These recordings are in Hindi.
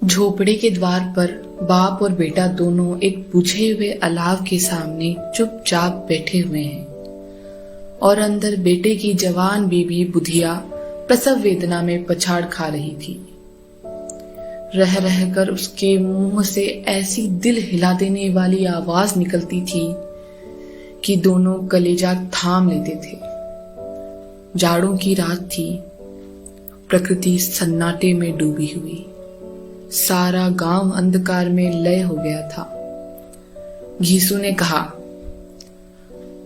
झोपड़े के द्वार पर बाप और बेटा दोनों एक बुझे हुए अलाव के सामने चुपचाप बैठे हुए हैं और अंदर बेटे की जवान बीबी बुधिया प्रसव वेदना में पछाड़ खा रही थी। रह रहकर उसके मुंह से ऐसी दिल हिला देने वाली आवाज निकलती थी कि दोनों कलेजा थाम लेते थे। जाड़ों की रात थी, प्रकृति सन्नाटे में डूबी हुई, सारा गांव अंधकार में लय हो गया था। घीसू ने कहा,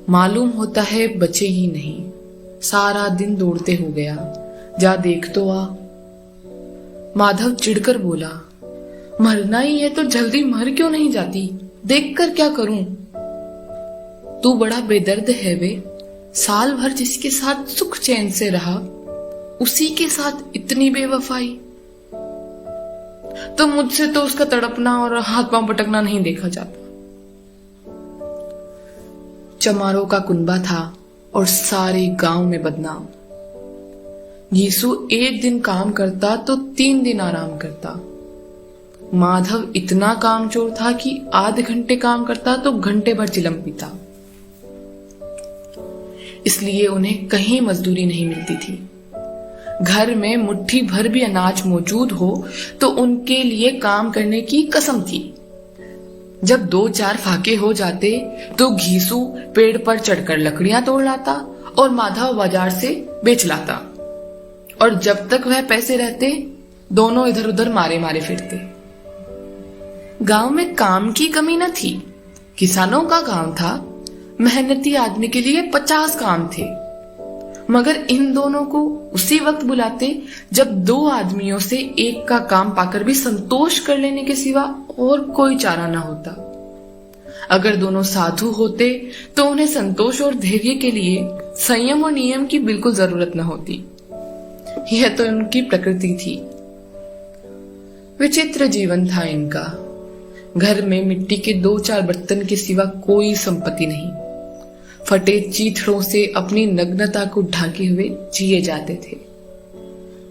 मालूम होता है बचे ही नहीं, सारा दिन दौड़ते हो गया, जा देख तो आ। माधव चिढ़कर बोला, मरना ही है तो जल्दी मर क्यों नहीं जाती, देखकर क्या करूं। तू बड़ा बेदर्द है वे, साल भर जिसके साथ सुख चैन से रहा, उसी के साथ इतनी बेवफाई। तो मुझसे तो उसका तड़पना और हाथ पांव पटकना नहीं देखा जाता। चमारों का कुनबा था और सारे गांव में बदनाम। यीशु एक दिन काम करता तो 3 दिन आराम करता। माधव इतना कामचोर था कि आधे घंटे काम करता तो घंटे भर चिलम पीता। इसलिए उन्हें कहीं मजदूरी नहीं मिलती थी। घर में मुट्ठी भर भी अनाज मौजूद हो तो उनके लिए काम करने की कसम थी। जब 2-4 फाके हो जाते तो घीसू पेड़ पर चढ़कर लकड़ियां तोड़ लाता और माधव बाजार से बेच लाता, और जब तक वह पैसे रहते दोनों इधर उधर मारे मारे फिरते। गांव में काम की कमी न थी, किसानों का गांव था, मेहनती आदमी के लिए 50 काम थे, मगर इन दोनों को उसी वक्त बुलाते जब 2 आदमियों से एक का काम पाकर भी संतोष कर लेने के सिवा और कोई चारा न होता। अगर दोनों साधु होते तो उन्हें संतोष और धैर्य के लिए संयम और नियम की बिल्कुल जरूरत न होती। यह तो उनकी प्रकृति थी। विचित्र जीवन था इनका। घर में मिट्टी के 2-4 बर्तन के सिवा कोई संपत्ति नहीं। फटे चीथड़ों से अपनी नग्नता को ढाके हुए जिए जाते थे,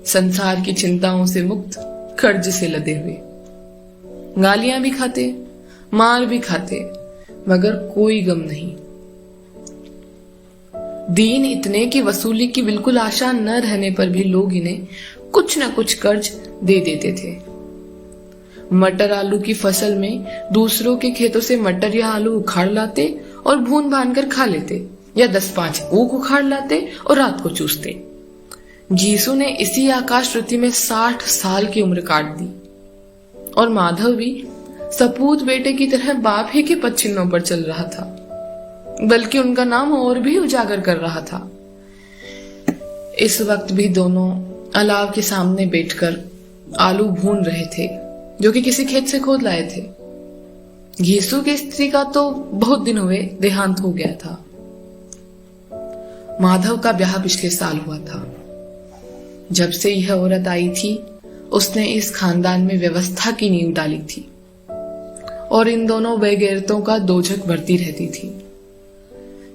संसार की चिंताओं से मुक्त, कर्ज से लदे हुए। गालियां भी खाते, मार भी खाते, मगर कोई गम नहीं। दीन इतने की वसूली की बिल्कुल आशा न रहने पर भी लोग इन्हें कुछ न कुछ कर्ज दे देते थे। मटर आलू की फसल में दूसरों के खेतों से मटर या आलू उखाड़ लाते और भून भान कर खा लेते, या 10-5 ऊख उखाड़ लाते और रात को चूसते। घीसू ने इसी आकाश वृत्ति में 60 साल की उम्र काट दी, और माधव भी सपूत बेटे की तरह बाप ही के पदचिन्हों पर चल रहा था, बल्कि उनका नाम और भी उजागर कर रहा था। इस वक्त भी दोनों अलाव के सामने बैठकर आलू भून रहे थे, जो कि किसी खेत से खोद लाए थे। घीसू की स्त्री का तो बहुत दिन हुए देहांत हो गया था। माधव का ब्याह पिछले साल हुआ था। जब से यह औरत आई थी, उसने इस खानदान में व्यवस्था की नींव डाली थी, और इन दोनों बेगैरतों का दोजक भरती रहती थी।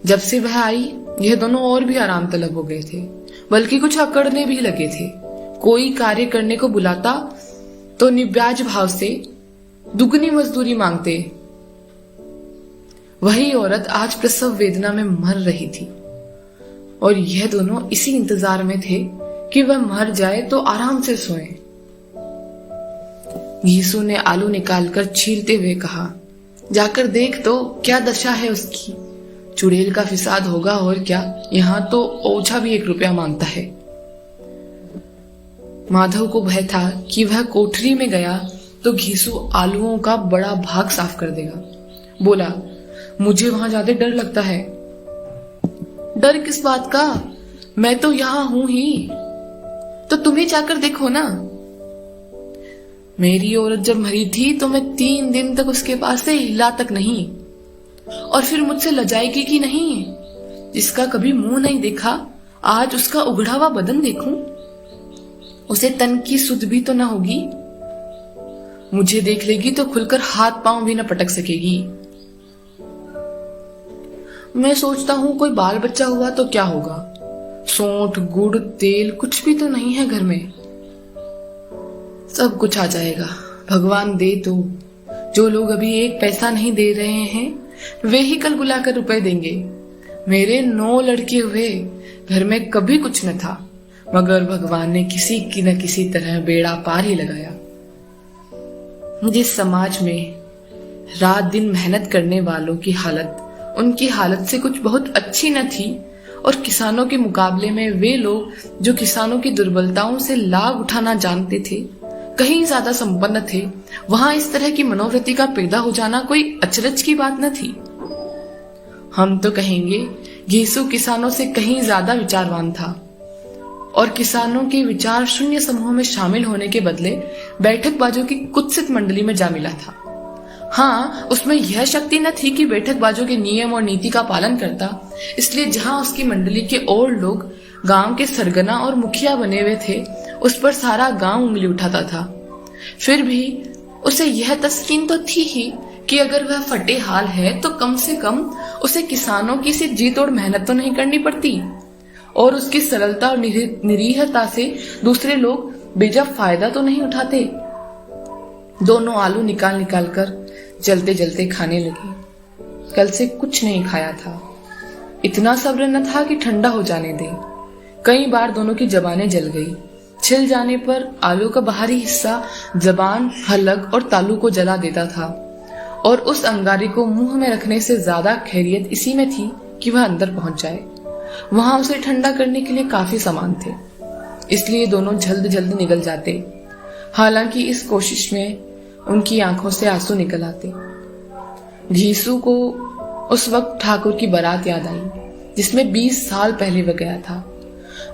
जब से वह आई, यह दोनों और भी आराम तलब हो गए थे, बल्कि कुछ अकड़ने भी लगे थे। कोई कार्य करने को बुलाता तो निब्याज भाव से दुगनी मजदूरी मांगते। वही औरत आज प्रसव वेदना में मर रही थी, और यह दोनों इसी इंतजार में थे कि वह मर जाए तो आराम से सोए। घीसू ने आलू निकालकर छीलते हुए कहा, जाकर देख तो क्या दशा है उसकी। चुड़ैल का फिसाद होगा और क्या, यहां तो ओछा भी 1 रुपया मांगता है। माधव को भय था कि वह कोठरी में गया तो घीसू आलूओं का बड़ा भाग साफ कर देगा। बोला, मुझे वहां ज्यादा डर लगता है। डर किस बात का, मैं तो यहां हूं ही, तो तुम्हें जाकर देखो ना। मेरी औरत जब मरी थी तो मैं 3 दिन तक उसके पास से हिला तक नहीं, और फिर मुझसे लजाएगी कि नहीं। जिसका कभी मुंह नहीं देखा, आज उसका उघड़ा हुआ बदन देखूं, उसे तन की सुध भी तो न होगी। मुझे देख लेगी तो खुलकर हाथ पांव भी न पटक सकेगी। मैं सोचता हूं कोई बाल बच्चा हुआ तो क्या होगा। सोंठ, गुड़, तेल कुछ भी तो नहीं है घर में। सब कुछ आ जाएगा, भगवान दे तो। जो लोग अभी 1 पैसा नहीं दे रहे हैं वे ही कल बुलाकर रुपए देंगे। मेरे 9 लड़के हुए, घर में कभी कुछ न था, मगर भगवान ने किसी की न किसी तरह बेड़ा पार ही लगाया। जिस समाज में रात दिन मेहनत करने वालों की हालत उनकी हालत से कुछ बहुत अच्छी न थी, और किसानों के मुकाबले में वे लोग जो किसानों की दुर्बलताओं से लाभ उठाना जानते थे कहीं ज्यादा संपन्न थे, वहां इस तरह की मनोवृत्ति का पैदा हो जाना कोई अचरज की बात न थी। हम तो कहेंगे घीसू किसानों से कहीं ज्यादा विचारवान था, और किसानों के विचार शून्य समूह में शामिल होने के बदले बैठकबाजों की कुत्सित मंडली में जा मिला था। हाँ, उसमें यह शक्ति न थी कि बैठकबाजों के नियम और नीति का पालन करता, इसलिए जहां उसकी मंडली के और लोग गांव के सरगना और मुखिया बने हुए थे, उस पर सारा गांव उंगली उठाता था। फिर भी उसे यह तस्कीन तो थी ही कि अगर वह फटे हाल है तो कम से कम उसे किसानों की सी जी तोड़ मेहनत तो नहीं करनी पड़ती, और उसकी सरलता और निरीहता से दूसरे लोग बेजब फायदा तो नहीं उठाते। दोनों आलू निकाल निकाल कर जलते जलते खाने लगे। कल से कुछ नहीं खाया था, इतना सब्र न था कि ठंडा हो जाने दे। कई बार दोनों की जबानें जल गई। छिल जाने पर आलू का बाहरी हिस्सा जबान, हलक और तालू को जला देता था, और उस अंगारे को मुंह में रखने से ज्यादा खैरियत इसी में थी कि वह अंदर पहुंच जाए। वहां उसे ठंडा करने के लिए काफी सामान थे, इसलिए दोनों जल्द जल्द निकल जाते। हालांकि इस कोशिश में उनकी आंखों से आंसू निकल आते। घीसू को उस वक्त ठाकुर की बारात याद आई, जिसमें 20 साल पहले वह गया था।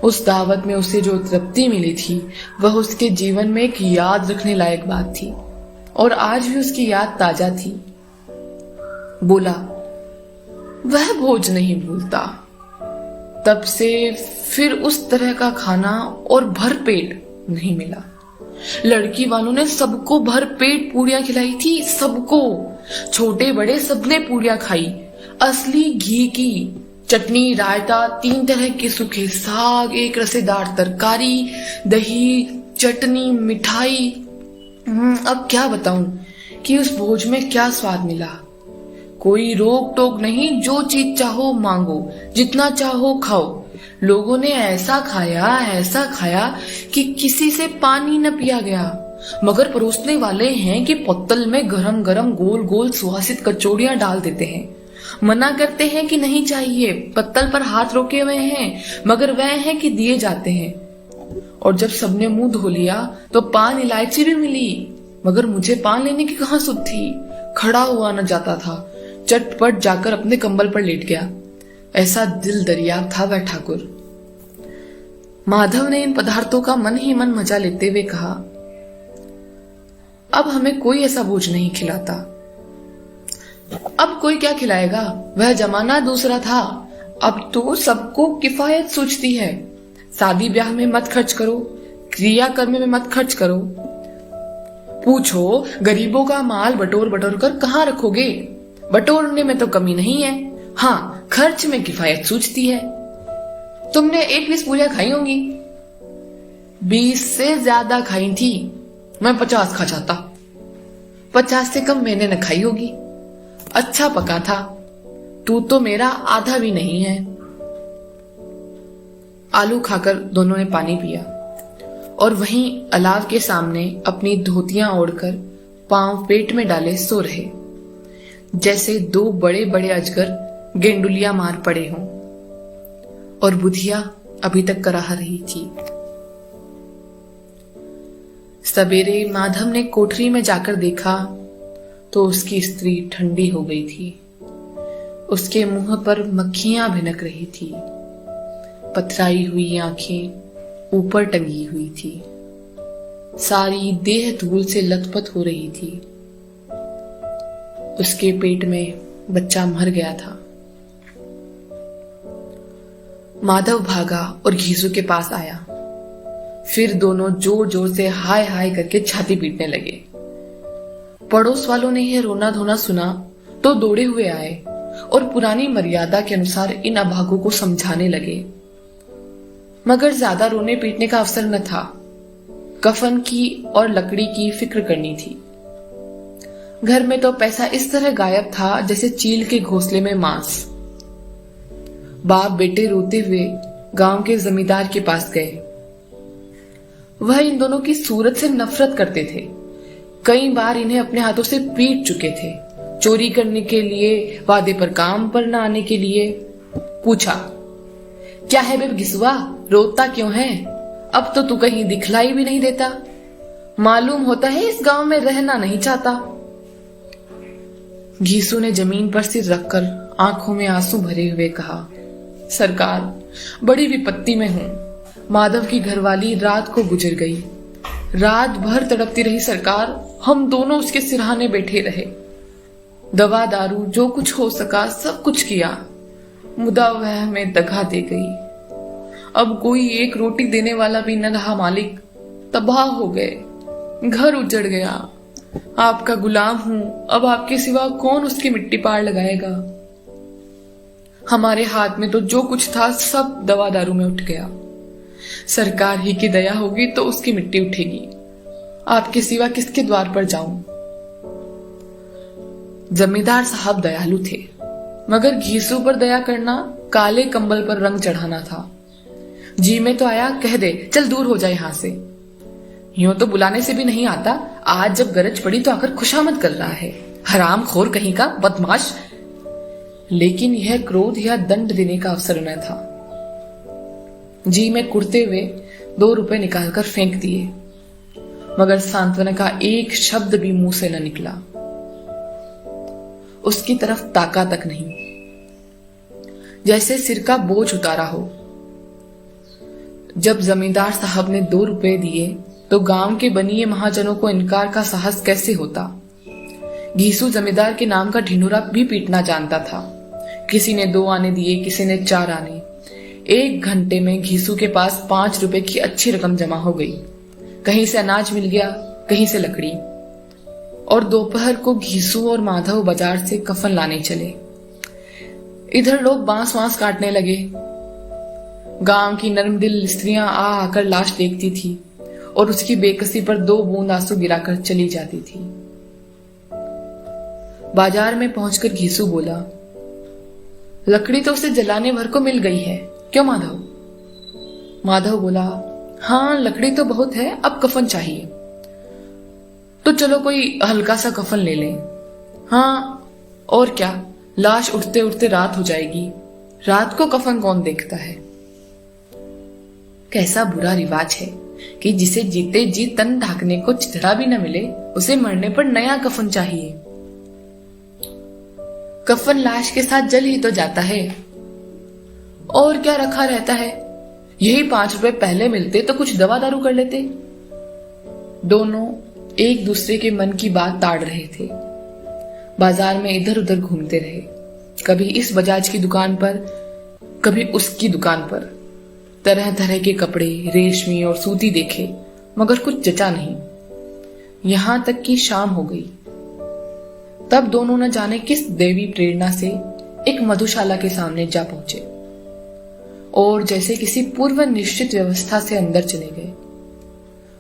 उस दावत में उसे जो तृप्ति मिली थी वह उसके जीवन में एक याद रखने लायक बात थी, और आज भी उसकी याद ताजा थी। बोला, वह भोज नहीं भूलता। तब से फिर उस तरह का खाना और भर पेट नहीं मिला। लड़की वालों ने सबको भर पेट पूड़ियां खिलाई थी, सबको, छोटे बड़े सबने पूड़ियां खाई। असली घी की, चटनी, रायता, 3 तरह के सूखे साग, एक रसेदार तरकारी, दही, चटनी, मिठाई। अब क्या बताऊं कि उस भोज में क्या स्वाद मिला। कोई रोक टोक नहीं, जो चीज चाहो मांगो, जितना चाहो खाओ। लोगों ने ऐसा खाया कि किसी से पानी न पिया गया, मगर परोसने वाले हैं कि पत्तल में गरम गरम गोल गोल सुहासित कचौड़ियां डाल देते हैं। मना करते हैं कि नहीं चाहिए, पत्तल पर हाथ रोके हुए हैं, मगर वह हैं कि दिए जाते हैं। और जब सबने मुंह धो लिया तो पान इलायची भी मिली, मगर मुझे पान लेने की कहां सुध थी। खड़ा हुआ न जाता था, चटपट जाकर अपने कंबल पर लेट गया। ऐसा दिल दरिया था वह ठाकुर। माधव ने इन पदार्थों का मन ही मन मजा लेते हुए कहा, अब हमें कोई ऐसा भोज नहीं खिलाता। अब कोई क्या खिलाएगा, वह जमाना दूसरा था। अब तो सबको किफायत सोचती है। शादी ब्याह में मत खर्च करो, क्रियाकर्म में मत खर्च करो। पूछो, गरीबों का माल बटोर बटोर कर कहाँ रखोगे? बटोरने में तो कमी नहीं है, हाँ खर्च में किफायत सूझती है। तुमने 21 पूरियां खाई होंगी। 20 से ज्यादा खाई थी, मैं 50 खा जाता। 50 से कम मैंने न खाई होगी। अच्छा पका था, तू तो मेरा आधा भी नहीं है। आलू खाकर दोनों ने पानी पिया, और वहीं अलाव के सामने अपनी धोतियां ओढ़कर पांव पेट में डाले सो रहे, जैसे 2 बड़े बड़े अजगर गेंडुलिया मार पड़े हों, और बुधिया अभी तक कराह रही थी। सवेरे माधव ने कोठरी में जाकर देखा तो उसकी स्त्री ठंडी हो गई थी। उसके मुंह पर मक्खियां भिनक रही थी, पथराई हुई आंखें ऊपर टंगी हुई थी, सारी देह धूल से लथपथ हो रही थी। उसके पेट में बच्चा मर गया था। माधव भागा और घीसू के पास आया। फिर दोनों जोर जोर से हाय हाय करके छाती पीटने लगे। पड़ोस वालों ने यह रोना धोना सुना तो दौड़े हुए आए और पुरानी मर्यादा के अनुसार इन अभागों को समझाने लगे, मगर ज्यादा रोने पीटने का अवसर न था। कफन की और लकड़ी की फिक्र करनी थी। घर में तो पैसा इस तरह गायब था जैसे चील के घोंसले में मांस। बाप बेटे रोते हुए गांव के जमींदार के पास गए। वह इन दोनों की सूरत से नफरत करते थे। कई बार इन्हें अपने हाथों से पीट चुके थे, चोरी करने के लिए, वादे पर काम पर न आने के लिए। पूछा, क्या है बे घिसुआ, रोता क्यों है? अब तो तू कहीं दिखलाई भी नहीं देता। मालूम होता है इस गांव में रहना नहीं चाहता। घीसू ने जमीन पर सिर रखकर आंखों में आंसू भरे हुए कहा, सरकार, बड़ी विपत्ति में हूं। माधव की घरवाली रात को गुजर गई। रात भर तड़पती रही सरकार। हम दोनों उसके सिरहाने बैठे रहे। दवा दारू जो कुछ हो सका सब कुछ किया, मुदा वह हमें दगा दे गई। अब कोई एक रोटी देने वाला भी न रहा मालिक। तबाह हो गए, घर उजड़ गया। आपका गुलाम हूं, अब आपके सिवा कौन उसकी मिट्टी पार लगाएगा? हमारे हाथ में तो जो कुछ था सब दवा दारू में उठ गया। सरकार ही की दया होगी तो उसकी मिट्टी उठेगी। आपके सिवा किसके द्वार पर जाऊं? जमींदार साहब दयालु थे, मगर घीसू पर दया करना काले कंबल पर रंग चढ़ाना था। जी में तो आया, कह दे चल दूर हो जाए यहां से। यूं तो बुलाने से भी नहीं आता, आज जब गरज पड़ी तो आकर खुशामद कर रहा है। हराम खोर कहीं का, बदमाश। लेकिन यह क्रोध या दंड देने का अवसर न था। जी में कुड़ते हुए 2 रुपए निकालकर फेंक दिए, मगर सांत्वना का एक शब्द भी मुंह से न निकला। उसकी तरफ ताका तक नहीं, जैसे सिर का बोझ उतारा हो। जब जमींदार साहब ने 2 रुपए दिए तो गांव के बनिए महाजनों को इनकार का साहस कैसे होता? घीसू जमींदार के नाम का ढिंढोरा भी पीटना जानता था। किसी ने 2 आने दिए, किसी ने 4 आने। 1 घंटे में घीसू के पास 5 रुपए की अच्छी रकम जमा हो गई। कहीं से अनाज मिल गया, कहीं से लकड़ी। और दोपहर को घीसू और माधव बाजार से कफन लाने चले। इधर लोग बांस वांस काटने लगे। गांव की नरमदिल स्त्रियां आ आकर लाश देखती थी और उसकी बेकसी पर 2 बूंद आंसू गिराकर चली जाती थी। बाजार में पहुंचकर घीसू बोला, लकड़ी तो उसे जलाने भर को मिल गई है, क्यों माधव? माधव बोला, हाँ लकड़ी तो बहुत है, अब कफन चाहिए। तो चलो कोई हल्का सा कफन ले लें। हाँ और क्या, लाश उठते उठते रात हो जाएगी। रात को कफन कौन देखता है? कैसा बुरा रिवाज है कि जिसे जीते जी तन ढाकने को चिथड़ा भी न मिले, उसे मरने पर नया कफन चाहिए। कफन लाश के साथ जल ही तो जाता है, और क्या रखा रहता है? यही 5 रुपए पहले मिलते तो कुछ दवा दारू कर लेते। दोनों एक दूसरे के मन की बात ताड़ रहे थे। बाजार में इधर उधर घूमते रहे, कभी इस बजाज की दुकान पर, कभी उसकी दुकान पर। तरह तरह के कपड़े, रेशमी और सूती देखे, मगर कुछ जचा नहीं। यहां तक कि शाम हो गई। तब दोनों न जाने किस देवी प्रेरणा से एक मधुशाला के सामने जा पहुंचे और जैसे किसी पूर्व निश्चित व्यवस्था से अंदर चले गए।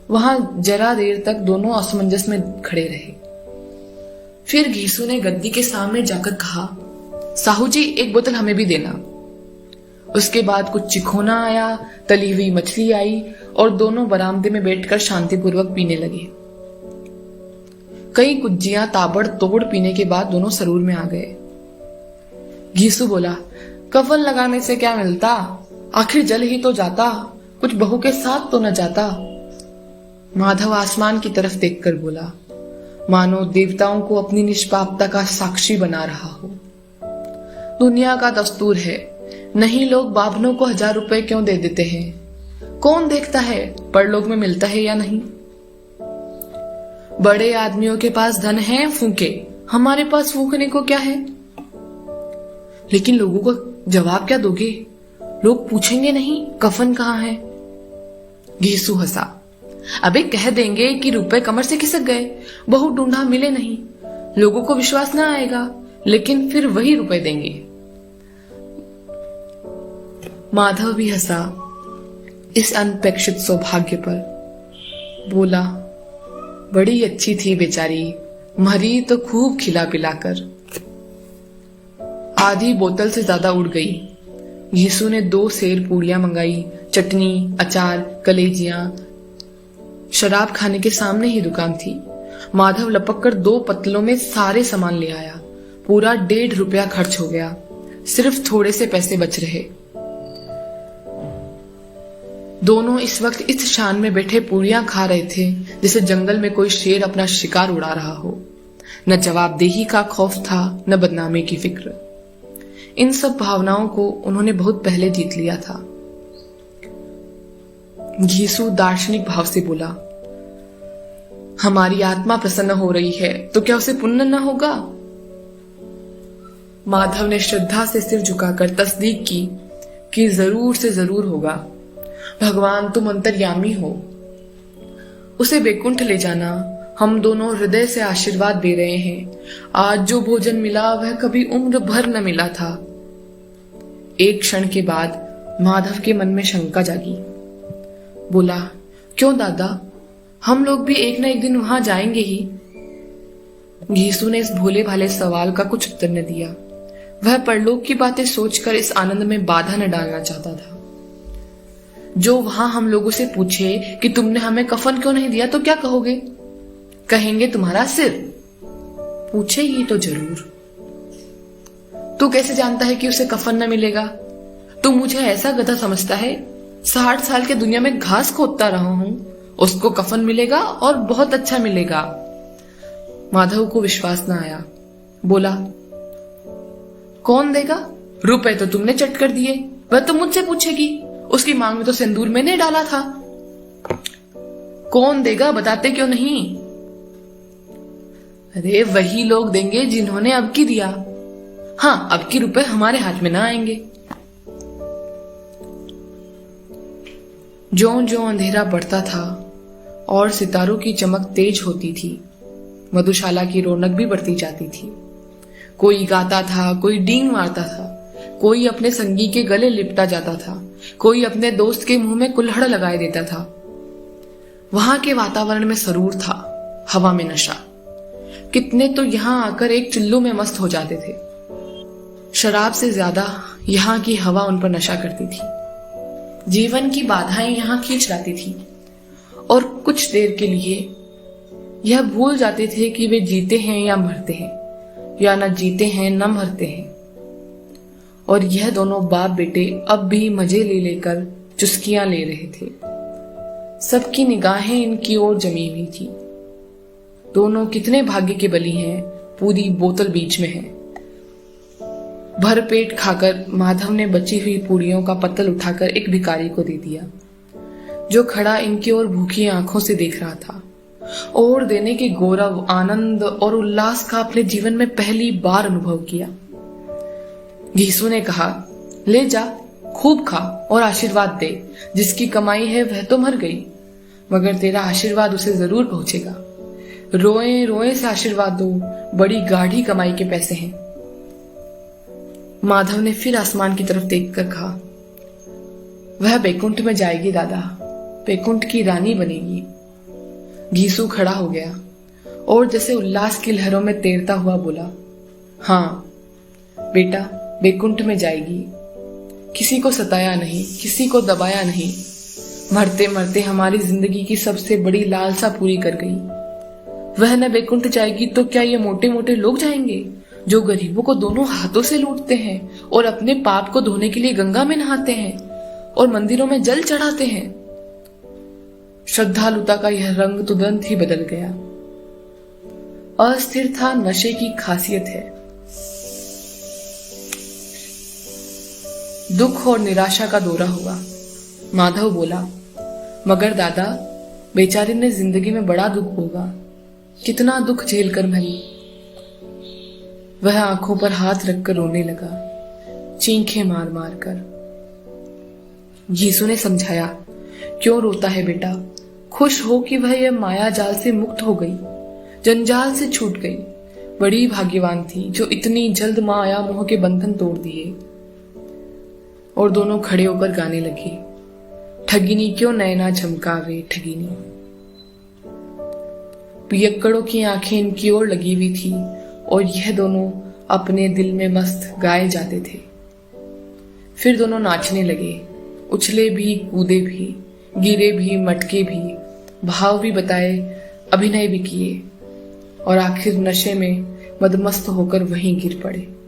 वहां जरा देर तक दोनों असमंजस में खड़े रहे। फिर घीसू ने गद्दी के सामने जाकर कहा, साहू जी एक बोतल हमें भी देना। उसके बाद कुछ चिखोना आया, तली हुई मछली आई और दोनों बरामदे में बैठकर शांतिपूर्वक पीने लगे। कई कुज्जियां ताबड़तोड़ पीने के बाद दोनों सरूर में आ गए। घीसू बोला, कफन लगाने से क्या मिलता, आखिर जल ही तो जाता, कुछ बहू के साथ तो न जाता। माधव आसमान की तरफ देखकर बोला, मानो देवताओं को अपनी निष्पापता का साक्षी बना रहा हो। दुनिया का दस्तूर है, नहीं लोग बाभनों को 1000 रुपए क्यों दे देते हैं? कौन देखता है परलोक में मिलता है या नहीं? बड़े आदमियों के पास धन है, फूके, हमारे पास फूकने को क्या है? लेकिन लोगों को जवाब क्या दोगे? लोग पूछेंगे नहीं कफन कहाँ है? घीसू हंसा, अबे कह देंगे कि रुपए कमर से खिसक गए, बहू ढूंढा मिले नहीं। लोगों को विश्वास ना आएगा, लेकिन फिर वही रुपए देंगे। माधव भी हंसा इस अनपेक्षित सौभाग्य पर। बोला, बड़ी अच्छी थी बेचारी, मरी तो खूब खिला पिलाकर। आधी बोतल से ज्यादा उड़ गई। घीसू ने 2 सेर पूड़ियां मंगाई, चटनी, अचार, कलेजियां। शराब खाने के सामने ही दुकान थी। माधव लपक कर 2 पत्तलों में सारे सामान ले आया। पूरा 1.5 रुपया खर्च हो गया। सिर्फ थोड़े से पैसे बच रहे। दोनों इस वक्त इस शान में बैठे पूड़ियां खा रहे थे जैसे जंगल में कोई शेर अपना शिकार उड़ा रहा हो। न जवाबदेही का खौफ था, न बदनामी की फिक्र। इन सब भावनाओं को उन्होंने बहुत पहले जीत लिया था। घीसू दार्शनिक भाव से बोला, हमारी आत्मा प्रसन्न हो रही है तो क्या उसे पुण्य न होगा? माधव ने श्रद्धा से सिर झुकाकर तस्दीक की कि जरूर से जरूर होगा। भगवान तुम अंतर्यामी हो, उसे बैकुंठ ले जाना। हम दोनों हृदय से आशीर्वाद दे रहे हैं। आज जो भोजन मिला वह कभी उम्र भर न मिला था। एक क्षण के बाद माधव के मन में शंका जागी। बोला, क्यों दादा, हम लोग भी एक न एक दिन वहां जाएंगे ही। घीसू ने इस भोले भाले सवाल का कुछ उत्तर न दिया। वह परलोक की बातें सोचकर इस आनंद में बाधा न डालना चाहता था। जो वहां हम लोगों से पूछे कि तुमने हमें कफन क्यों नहीं दिया तो क्या कहोगे? कहेंगे तुम्हारा सिर। पूछेगी तो जरूर। तू कैसे जानता है कि उसे कफन न मिलेगा? तू मुझे ऐसा गधा समझता है? 60 साल के दुनिया में घास खोदता रहा हूं, उसको कफन मिलेगा और बहुत अच्छा मिलेगा। माधव को विश्वास न आया। बोला, कौन देगा? रुपए तो तुमने चट कर दिए, वह तो मुझसे पूछेगी। उसकी मांग में तो सिंदूर मैंने डाला था। कौन देगा, बताते क्यों नहीं? अरे वही लोग देंगे जिन्होंने अब की दिया। हाँ, अब की रुपए हमारे हाथ में ना आएंगे। ज्यों ज्यों अंधेरा बढ़ता था और सितारों की चमक तेज होती थी, मधुशाला की रौनक भी बढ़ती जाती थी। कोई गाता था, कोई डींग मारता था, कोई अपने संगी के गले लिपटा जाता था, कोई अपने दोस्त के मुंह में कुल्हड़ लगाए देता था। वहां के वातावरण में सरूर था, हवा में नशा। कितने तो यहां आकर एक चुल्लू में मस्त हो जाते थे। शराब से ज्यादा यहां की हवा उन पर नशा करती थी। जीवन की बाधाएं यहां खींच लाती थी और कुछ देर के लिए यह भूल जाते थे कि वे जीते हैं या मरते हैं, या न जीते हैं न मरते हैं। और यह दोनों बाप बेटे अब भी मजे ले लेकर चुस्कियां ले रहे थे। सबकी निगाहें इनकी ओर जमी हुई थी। दोनों कितने भाग्य के बली हैं, पूरी बोतल बीच में है। भर पेट खाकर माधव ने बची हुई पूड़ियों का पत्तल उठाकर एक भिखारी को दे दिया, जो खड़ा इनकी ओर भूखी आंखों से देख रहा था। और देने के गौरव, आनंद और उल्लास का अपने जीवन में पहली बार अनुभव किया। घीसू ने कहा, ले जा, खूब खा और आशीर्वाद दे। जिसकी कमाई है वह तो मर गई, मगर तेरा आशीर्वाद उसे जरूर पहुंचेगा। रोए रोए से आशीर्वाद दो, बड़ी गाढ़ी कमाई के पैसे हैं। माधव ने फिर आसमान की तरफ देखकर कहा, वह बैकुंठ में जाएगी दादा, बैकुंठ की रानी बनेगी। घीसू खड़ा हो गया और जैसे उल्लास की लहरों में तैरता हुआ बोला, हाँ बेटा, बैकुंठ में जाएगी। किसी को सताया नहीं, किसी को दबाया नहीं, मरते मरते हमारी जिंदगी की सबसे बड़ी लालसा पूरी कर गई। वह न बैकुंठ जाएगी तो क्या ये मोटे मोटे लोग जाएंगे, जो गरीबों को दोनों हाथों से लूटते हैं और अपने पाप को धोने के लिए गंगा में नहाते हैं और मंदिरों में जल चढ़ाते हैं। श्रद्धालुता का यह रंग तुरंत ही बदल गया। अस्थिरता नशे की खासियत है। दुख और निराशा का दौरा हुआ। माधव बोला, मगर दादा, बेचारी ने जिंदगी में बड़ा दुख होगा, कितना दुख झेल कर मरी। वह आंखों पर हाथ रखकर रोने लगा, चीखें मार मार कर। यीशु ने समझाया, क्यों रोता है बेटा, खुश हो कि वह यह माया जाल से मुक्त हो गई, जंजाल से छूट गई। बड़ी भाग्यवान थी जो इतनी जल्द माया मोह के बंधन तोड़ दिए। और दोनों खड़े होकर गाने लगे, ठगिनी क्यों नैना झमकावे ठगिनी। पियक्कड़ों की आंखें इनकी ओर लगी हुई थी और यह दोनों अपने दिल में मस्त गाए जाते थे। फिर दोनों नाचने लगे, उछले भी, कूदे भी, गिरे भी, मटके भी, भाव भी बताए, अभिनय भी किए और आखिर नशे में मदमस्त होकर वहीं गिर पड़े।